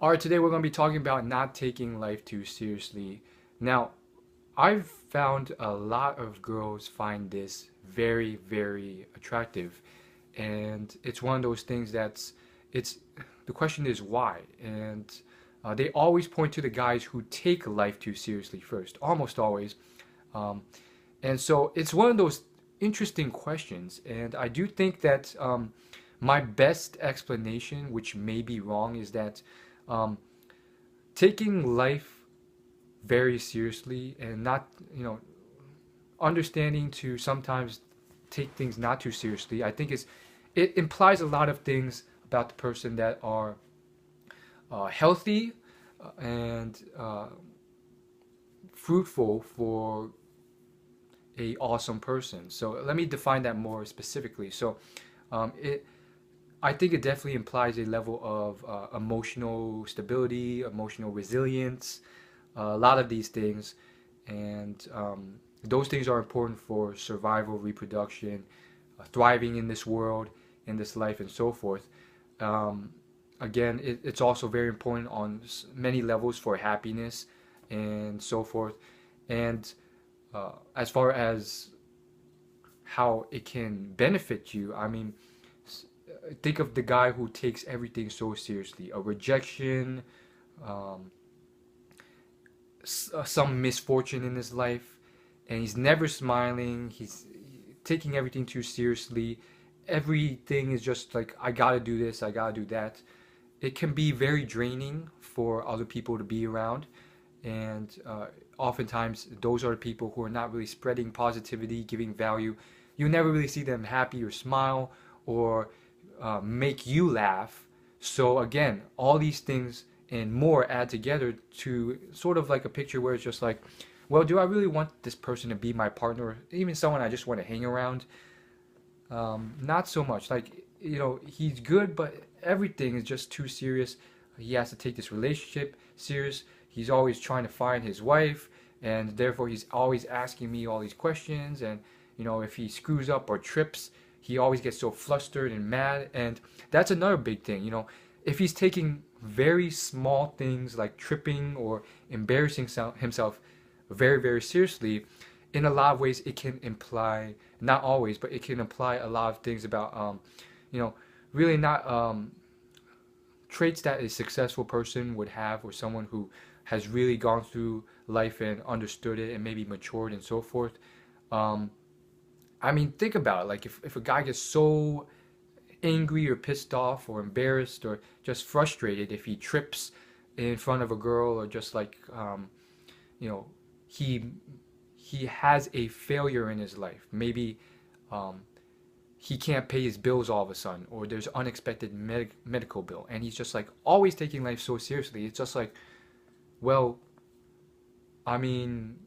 All right, today we're going to be talking about not taking life too seriously. Now, I've found a lot of girls find this very, very attractive. And it's one of those things it's, the question is why? And they always point to the guys who take life too seriously first, almost always. Um, and so it's one of those interesting questions. And I do think that my best explanation, which may be wrong, is that um, taking life very seriously and not, understanding to sometimes take things not too seriously, I think it implies a lot of things about the person that are healthy and fruitful for a awesome person. So let me define that more specifically. So it I think it definitely implies a level of emotional stability, emotional resilience, a lot of these things, and those things are important for survival, reproduction, thriving in this world, in this life, and so forth. Um, Again, it's also very important on many levels for happiness and so forth. And as far as how it can benefit you, I mean, think of the guy who takes everything so seriously. A rejection, um, some misfortune in his life, and he's never smiling. He's taking everything too seriously. Everything is just like, I gotta do this, I gotta do that. It can be very draining for other people to be around. And oftentimes, those are the people who are not really spreading positivity, giving value. You never really see them happy or smile or make you laugh. So again, all these things and more add together to sort of like a picture where it's just like, well, do I really want this person to be my partner? Even someone I just want to hang around? Not so much. Like, he's good, but everything is just too serious. He has to take this relationship serious. He's always trying to find his wife, and therefore he's always asking me all these questions. And if he screws up or trips, he always gets so flustered and mad. And that's another big thing. If he's taking very small things like tripping or embarrassing himself very, very seriously, in a lot of ways it can imply, not always, but it can imply a lot of things about, you know, really not traits that a successful person would have, or someone who has really gone through life and understood it and maybe matured and so forth. Um, I mean, think about it. Like, if a guy gets so angry or pissed off or embarrassed or just frustrated if he trips in front of a girl, or just like, you know, he he has a failure in his life. Maybe um, he can't pay his bills all of a sudden, or there's unexpected medical bill, and he's just like always taking life so seriously. It's just like, well, I mean,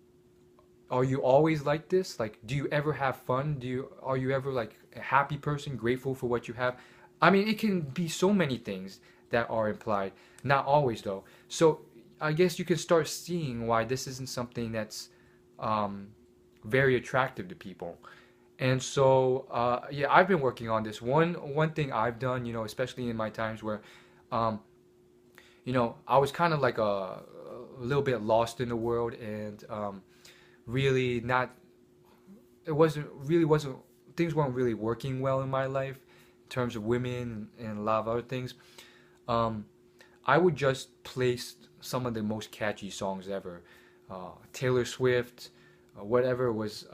are you always like this? Like, do you ever have fun? Are you ever like a happy person, grateful for what you have? I mean, it can be so many things that are implied. Not always though. So I guess you can start seeing why this isn't something that's um, very attractive to people. And so yeah, I've been working on this. One thing I've done, especially in my times where um, I was kind of like a little bit lost in the world, and really not it wasn't things weren't really working well in my life in terms of women and a lot of other things. um, I would just play some of the most catchy songs ever, Taylor Swift, whatever was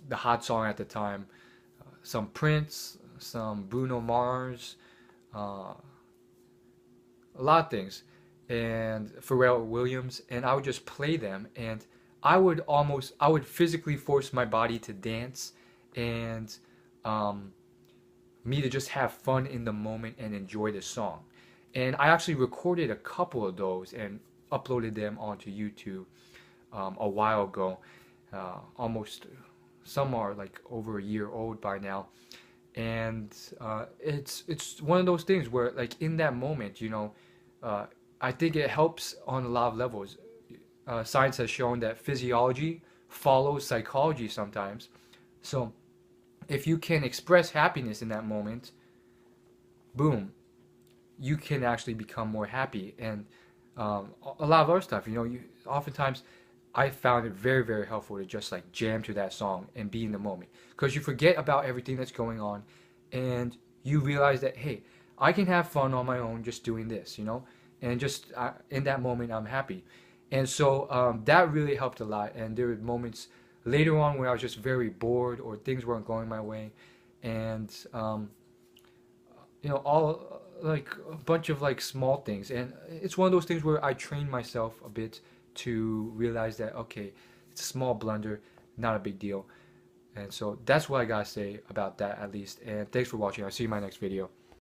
the hot song at the time, some Prince, some Bruno Mars, uh, a lot of things, and Pharrell Williams, and I would just play them, and I would physically force my body to dance, and um, me to just have fun in the moment and enjoy the song. And I actually recorded a couple of those and uploaded them onto YouTube a while ago. Almost, some are like over a year old by now, and it's one of those things where, like, in that moment, uh, I think it helps on a lot of levels. Science has shown that physiology follows psychology sometimes. So if you can express happiness in that moment, boom, you can actually become more happy. And a lot of other stuff, you know, you oftentimes I found it very, very helpful to just like jam to that song and be in the moment, because you forget about everything that's going on, and you realize that, hey, I can have fun on my own just doing this, you know, and just in that moment I'm happy. And so that really helped a lot. And there were moments later on where I was just very bored or things weren't going my way, and you know, all like a bunch of like small things. And it's one of those things where I train myself a bit to realize that, okay, it's a small blunder, not a big deal. And so that's what I gotta say about that, at least. And thanks for watching. I'll see you in my next video.